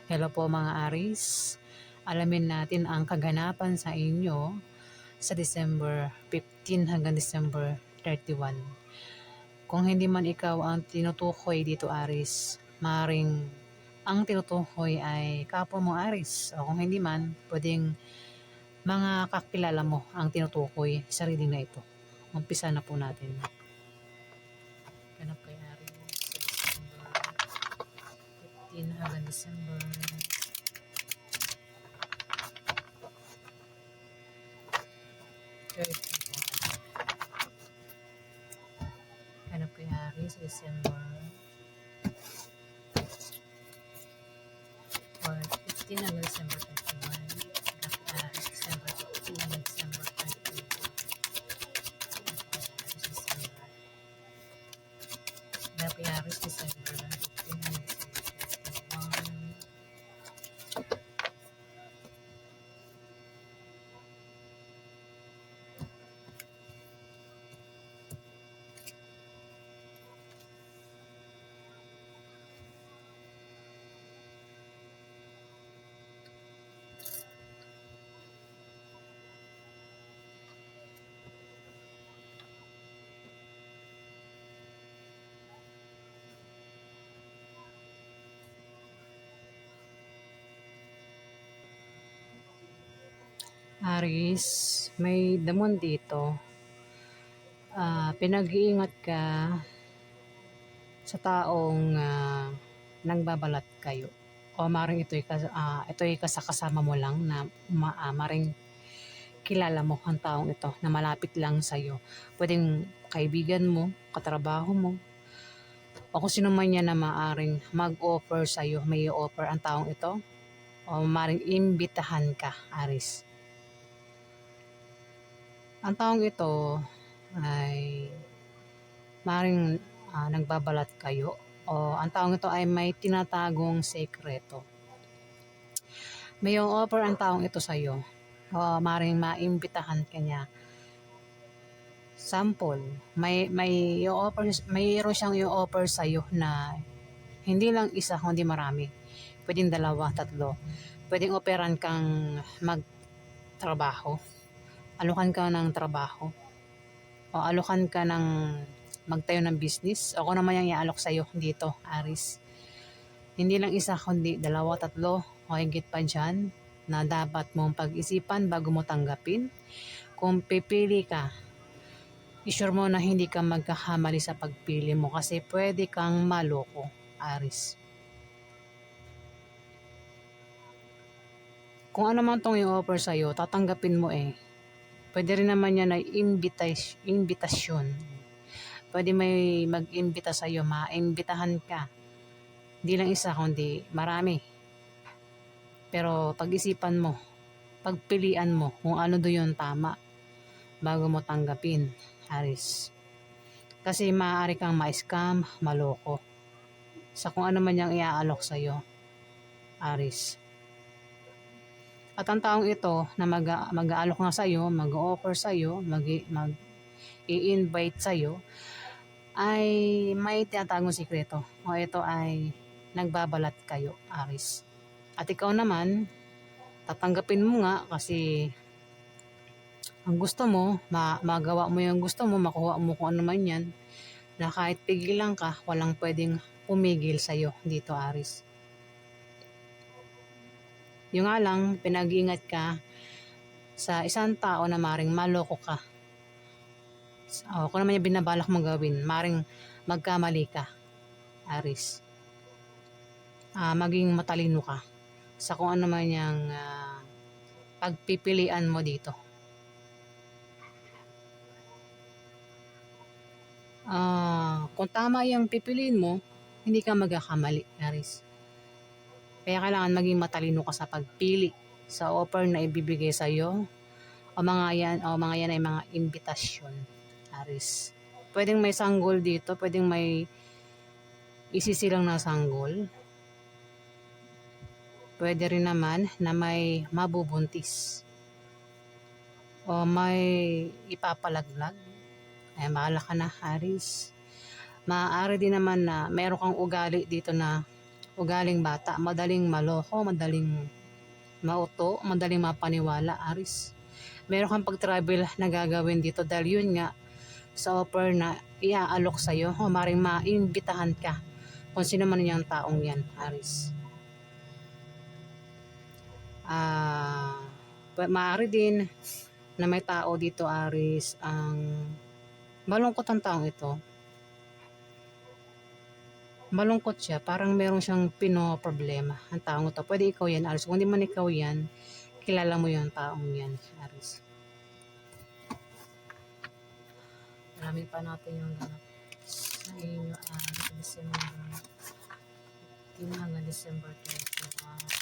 Hello po mga Aris. Alamin natin ang kaganapan sa inyo sa December 15 hanggang December 31. Kung hindi man ikaw ang tinutukoy dito Aris, maring ang tinutukoy ay kapwa mo Aris. O kung hindi man, pwedeng mga kakilala mo ang tinutukoy sa reading na ito. Umpisa na po natin. Ganap kay Aris sa December 15 hanggang December 31. Hanap kay Aris sa December 15 hanggang December 31. Hanap kay Aris December 15 hanggang December 31. Hanap kay Aris December 15 hanggang December 31. Aris, may damon dito. Pinag-iingat ka sa taong nagbabalat kayo. O maring ito'y kasama mo lang na maring kilala mo ang taong ito na malapit lang sa iyo. Pwedeng kaibigan mo, katrabaho mo, o kung sino man yan na maaring mag-offer sa iyo, may offer ang taong ito, o maring imbitahan ka, Aris. Ang taong ito ay maring nagbabalat kayo, o ang taong ito ay may tinatagong sekreto. May offer ang taong ito sa iyo, o maring maimbitahan ka niya. Sample, mayroon siyang i-offer sa iyo na hindi lang isa kundi marami. Pwedeng dalawa, tatlo. Pwedeng operan kang magtrabaho. Alukan ka ng trabaho. O alukan ka ng magtayo ng business. O kung naman yung iaalok sa iyo dito, Aris. Hindi lang isa kundi dalawa, tatlo o higit pa dyan na dapat mong pag-isipan bago mo tanggapin. Kung pipili ka, i-sure mo na hindi ka magkakamali sa pagpili mo kasi pwede kang maloko, Aris. Kung ano man itong i-offer sa'yo, tatanggapin mo eh. Pwede rin naman yan ay invitasyon. Pwede may mag-imbita sa'yo, maimbitahan ka. Hindi lang isa, kundi marami. Pero pag-isipan mo, pagpilian mo kung ano doon tama bago mo tanggapin, Aris. Kasi maaari kang ma-scam, maloko sa kung ano man yung iaalok sa'yo, Aris. At ang taong ito na mag-aalok nga sa'yo, mag-offer sa'yo, mag-i-invite sa'yo, ay may tinatagong sikreto. O ito ay nagbabalat kayo, Aris. At ikaw naman, tatanggapin mo nga kasi ang gusto mo, magawa mo yung gusto mo, makuha mo kung ano man yan, na kahit pigilan ka, walang pwedeng pumigil sa'yo dito, Aris. Yung nga lang, pinag-iingat ka sa isang tao na maring maloko ka. O kung naman yung binabalak mong gawin, maring magkamali ka, Aris. Maging matalino ka sa kung ano man yung pagpipilian mo dito. Kung tama yung pipiliin mo, hindi ka magkakamali, Aris. Kaya kailangan maging matalino ka sa pagpili sa offer na ibibigay sa iyo. O mga yan ay mga imbitasyon, Aris. Pwedeng may sanggol dito, pwedeng may isisilang na sanggol. Pwede rin naman na may mabubuntis o may ipapalaglag. Ay, bahala ka na, Aris. Maaari din naman na meron kang ugali dito na ugaling bata, madaling maloko, madaling mauto, madaling mapaniwala, Aris. Meron kang pag-travel na gagawin dito dahil yun nga sa offer na iaalok sa'yo, o maring maimbitahan ka kung sino man yung taong yan, Aris. Maaari din na may tao dito, Aris, ang malungkot ang taong ito. Malungkot siya, parang meron siyang problema ang taong ito. Pwede ikaw yan, Aris. Kung hindi man ikaw yan, kilala mo yung taong yan, Aris. Alamin pa natin yung ganap sa inyo, December 15 hanggang December 21.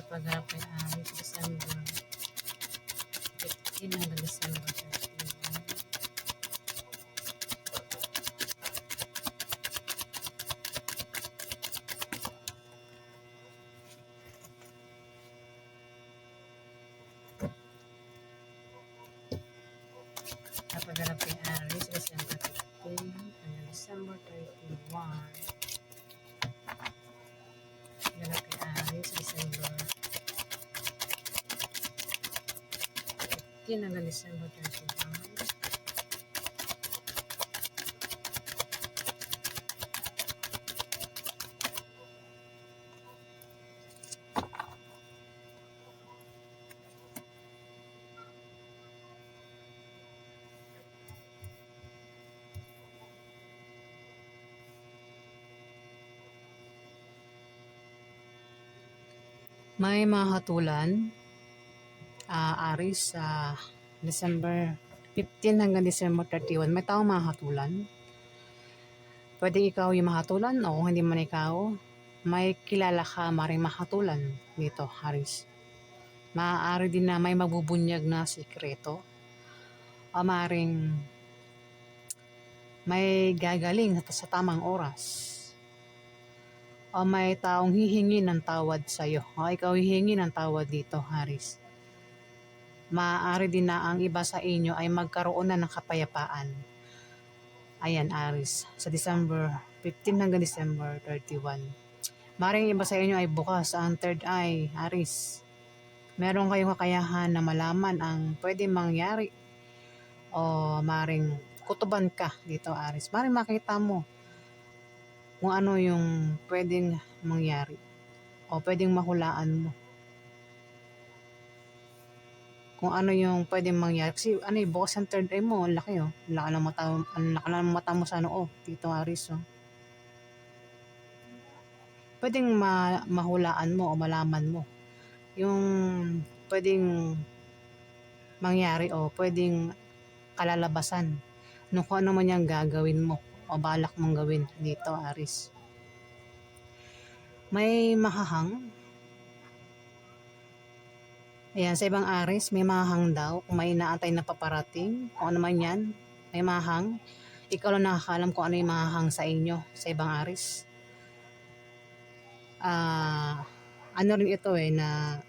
Pagharap kay Aris, December 15 hanggang December 31. Pagharap kay Aris, December 15 hanggang December 31. Pagharap kay Aris, December 15 hanggang December 31. May mga hatulan, Aris, sa December 15 hanggang December 31. May taong mahatulan. Pwede ikaw yung mahatulan o hindi man ikaw, may kilala ka maring mahatulan dito, Aris. Maaari din na may mabubunyag na sikreto o maring may gagaling sa tamang oras. O may taong hihingi ng tawad sa'yo. O ikaw hihingi ng tawad dito, Aris. Maaari din na ang iba sa inyo ay magkaroon na ng kapayapaan. Ayan, Aris. Sa December 15 hanggang December 31. Maring iba sa inyo ay bukas ang third eye, Aris. Meron kayong kakayahan na malaman ang pwede mangyari. O maring kutuban ka dito, Aris. Maring makita mo kung ano yung pwedeng mangyari o pwedeng mahulaan mo kung ano yung pwedeng mangyari kasi bukas ang third eye mo, ang laki ang laki ng mata mo sa noo dito, Aris. Pwedeng mahulaan mo o malaman mo yung pwedeng mangyari o pwedeng kalalabasan nung kung ano man yung gagawin mo o balak mong gawin dito, Aris. May mahahang. Ayan, sa ibang Aris, may mahahang daw. Kung may inaantay na paparating, kung ano man yan, may mahahang. Ikaw lang nakakalam kung ano yung mahahang sa inyo, sa ibang Aris. Ano rin ito na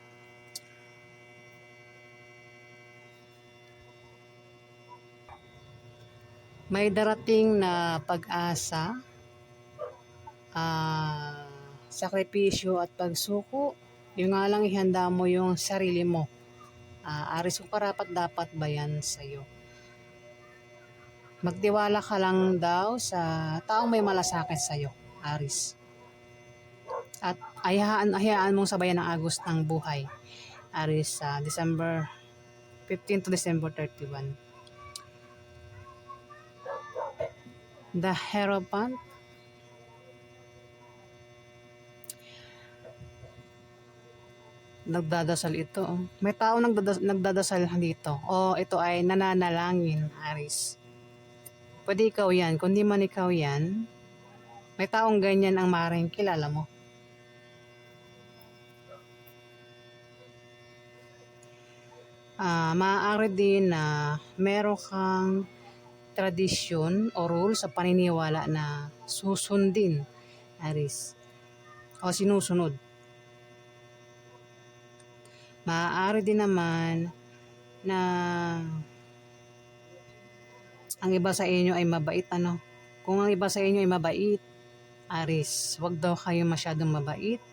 may darating na pag-asa, sakripisyo at pagsuko. Yung nga lang ihanda mo yung sarili mo. Aris, kung karapat dapat ba yan sa'yo? Magtiwala ka lang daw sa taong may malasakit sa'yo, Aris. At hayaan mong sabayan ang agos ng buhay, Aris, sa December 15 to December 31. The Hierophant. Nagdadasal ito. May tao nagdadasal dito. O ito ay nananalangin, Aris. Pwede ikaw yan. Kung di man ikaw yan, may taong ganyan ang maring kilala mo. Maaari din na meron kang tradisyon o rule sa paniniwala na susundin, Aris, o sinusunod. Maaari din naman na ang iba sa inyo ay mabait, ano. Kung ang iba sa inyo ay mabait, Aris, wag daw kayo masyadong mabait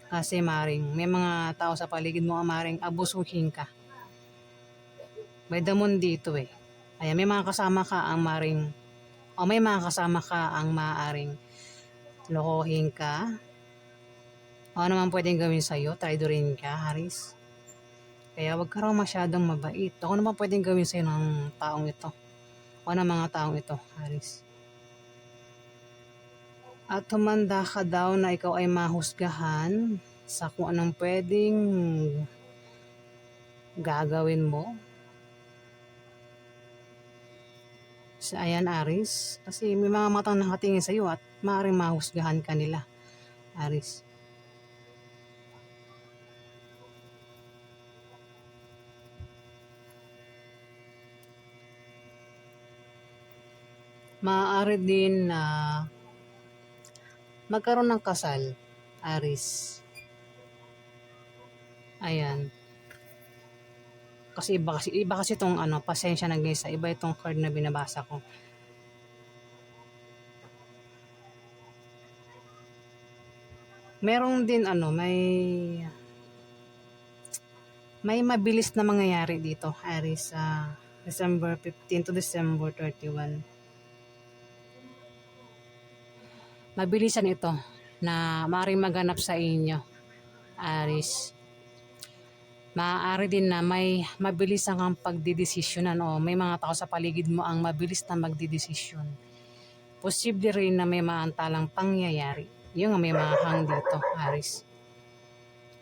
kasi maring may mga tao sa paligid mo ang maring abusuhin ka. May damon dito eh. Ayan, may mga kasama ka ang maring o may mga kasama ka ang maaring lokohin ka. O ano naman pwedeng gawin sa'yo, traidorin ka, Aris. Kaya wag ka raw masyadong mabait. Ako naman pwedeng gawin sa'yo ng taong ito. O ng mga taong ito, Aris. At humanda ka daw na ikaw ay mahusgahan sa kung anong pwedeng gagawin mo. Ayan, Aris. Kasi may mga matang nakatingin sa iyo at maaaring mahusgahan ka nila, Aris. Maaari din na magkaroon ng kasal, Aris. Ayan. Kasi iba kasi itong ano, pasensya na guys, iba itong card na binabasa ko. Merong din ano, may mabilis na mangyayari dito, Aris, sa December 15 to December 31. Mabilisan ito na maaaring maganap sa inyo, Aris. Maaari din na may mabilis kang pagdidesisyonan o may mga tao sa paligid mo ang mabilis na magdidesisyon. Posible rin na may maantalang pangyayari. Yung may mahang dito, Aris.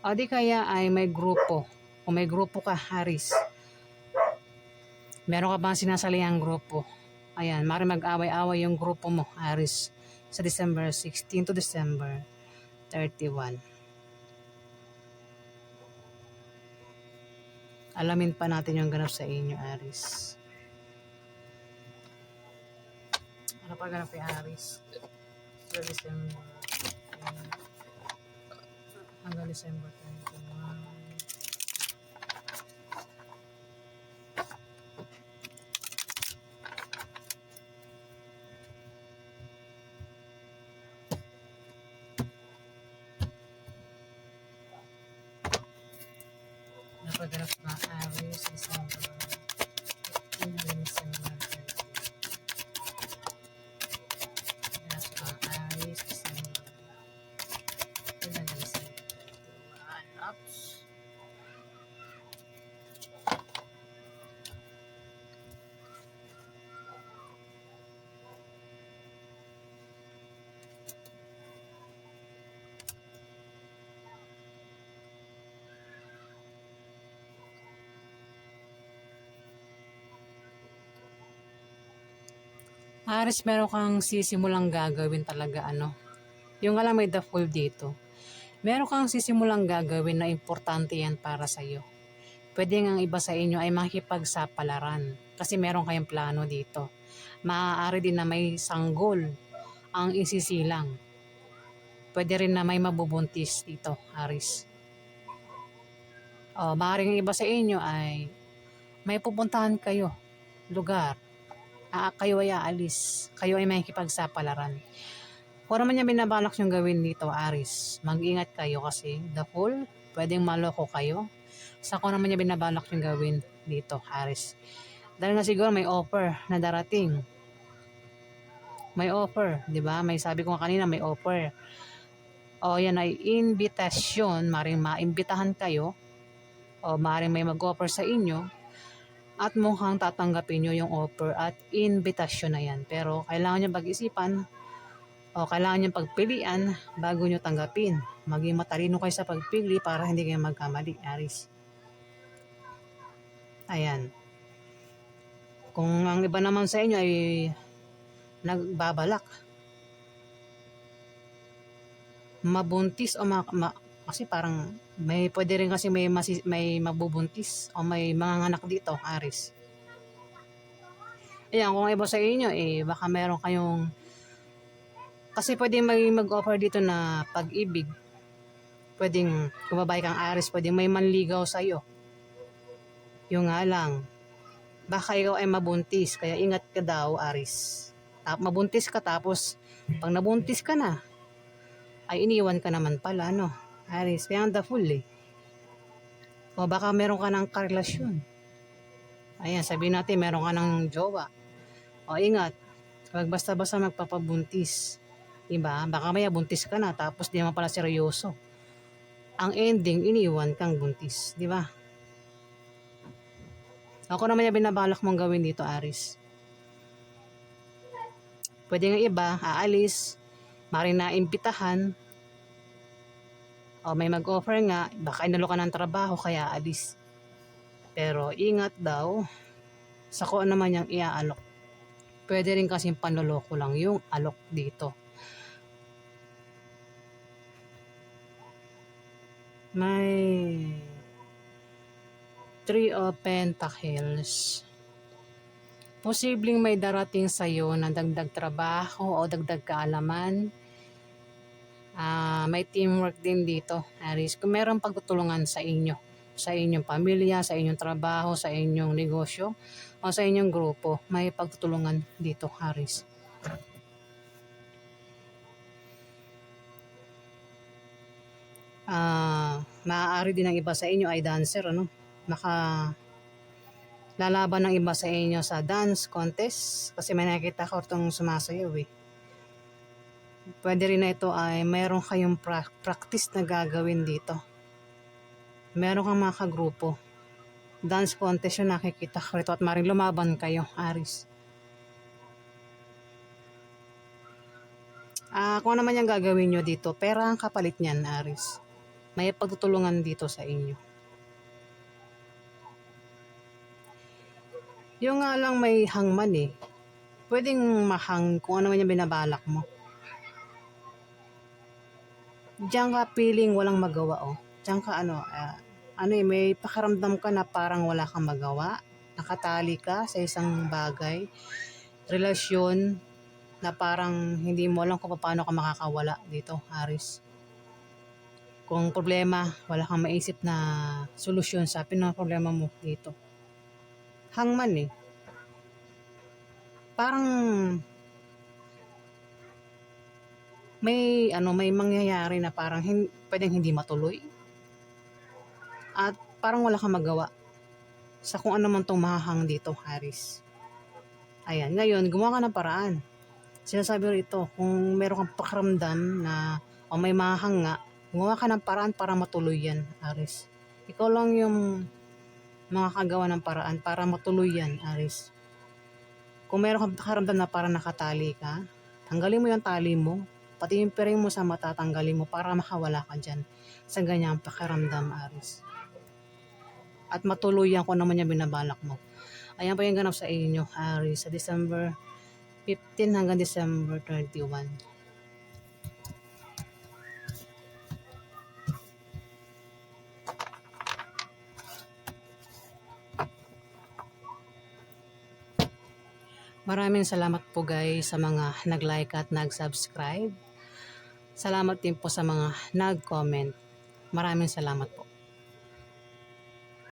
O di kaya ay may grupo. O may grupo ka, Aris. Meron ka bang sinasaliang grupo? Ayan, maaaring mag-away-away yung grupo mo, Aris, sa December 16 to December 31. Alamin pa natin yung ganap sa inyo, Aris. Ano pa ganap kay Aris? Sa December. Hanggang December 21. Napaganap na Aris, December 15 hanggang December 30. Naganap na Aris, December 15 hanggang December 31. Oops. Aris, meron kang sisimulang gagawin talaga, ano. Yung alam may the full dito. Meron kang sisimulang gagawin na importante yan para sa'yo. Pwede nga iba sa inyo ay makipagsapalaran kasi meron kayong plano dito. Maaari din na may sanggol ang isisilang. Pwede rin na may mabubuntis dito, Aris. O, maaaring iba sa inyo ay may pupuntahan kayo, lugar. Kayo ay aalis. Kayo ay makikipagsapalaran. Kung naman yung binabalak yung gawin dito, Aris, mag-ingat kayo kasi the fool, pwedeng maloko kayo. Sa kung naman yung binabalak yung gawin dito, Aris. Dahil na siguro may offer na darating. May offer, di ba? May sabi ko kanina, may offer. O yan ay invitasyon, maring maimbitahan kayo. O maring may mag-offer sa inyo. At mukhang tatanggapin nyo yung offer at invitasyon na yan. Pero kailangan nyo pag-isipan o kailangan nyo pagpilian bago nyo tanggapin. Maging matalino kayo sa pagpili para hindi kayo magkamali, Aris. Ayan. Kung ang iba naman sa inyo ay nagbabalak mabuntis o kasi parang may pwede rin kasi may mabubuntis o may mga anak dito, Aris. Ayan, kung iba sa inyo baka meron kayong kasi pwede mag-offer dito na pag-ibig. Pwedeng, kung babae kang Aris, pwedeng may manligaw sa'yo. Yung nga lang, baka ikaw ay mabuntis, kaya ingat ka daw, Aris. Mabuntis ka, tapos pag nabuntis ka na, ay iniwan ka naman pala, no? Aris, kaya ang the fool eh. O baka meron ka ng karelasyon. Ayan, sabihin natin meron ka ng jowa. O ingat, wag basta-basta magpapabuntis. Diba? Baka maya buntis ka na, tapos di naman pala seryoso. Ang ending, iniwan kang buntis. Diba? Ako naman yung binabalak mong gawin dito, Aris. Pwede nga iba, aalis, maring naimbitahan, o may mag-offer nga, baka inalo ka ng trabaho, kaya aalis. Pero ingat daw, sa kung ano naman yung iaalok. Pwede rin kasing panloloko lang yung alok dito. May Three of Pentacles. Posibleng may darating sa'yo na dagdag trabaho o dagdag kaalaman. May teamwork din dito, Aris. Kung meron pagtutulungan sa inyo, sa inyong pamilya, sa inyong trabaho, sa inyong negosyo, o sa inyong grupo, may pagtutulungan dito, Aris. Maaari din ang iba sa inyo ay dancer, ano? Lalaban ng iba sa inyo sa dance contest, kasi may nakikita ko itong sumasayaw eh. Pwede rin na ito ay mayroon kayong practice na gagawin dito. Meron kang mga kagrupo. Dance contest yung nakikita ko rito, at maring lumaban kayo, Aris. Kung ano naman yung gagawin nyo dito, pera ang kapalit niyan, Aris. May pagtutulungan dito sa inyo. Yung nga lang may hangman eh. Pwedeng mahang kung ano man yung binabalak mo. Diyan ka feeling walang magawa oh. Diyan ka may pakaramdam ka na parang wala kang magawa. Nakatali ka sa isang bagay. Relasyon na parang hindi mo alam kung paano ka makakawala dito, Aris. Kung problema, wala kang maisip na solusyon sa problema mo dito. Hangman eh. Parang may mangyayari na parang pwedeng hindi matuloy. At parang wala kang magawa sa kung ano man itong mahahang dito, Aris. Ayan, ngayon, gumawa ka ng paraan. Sinasabi rito, kung meron kang pakaramdam na may mahahang nga, gumawa ka ng paraan para matuloy yan, Aris. Ikaw lang yung makakagawa ng paraan para matuloy yan, Aris. Kung meron kang pakaramdam na parang nakatali ka, tanggalin mo yung tali mo, pati yung piring mo sa mata, tanggalin mo para makawala ka dyan sa ganyang pakiramdam, Aris. At matuluyan ko naman yung binabalak mo. Ayan pa yung ganap sa inyo, Aris, sa December 15 hanggang December 21. Maraming salamat po guys sa mga nag-like at nag-subscribe. Salamat din po sa mga nag-comment. Maraming salamat po.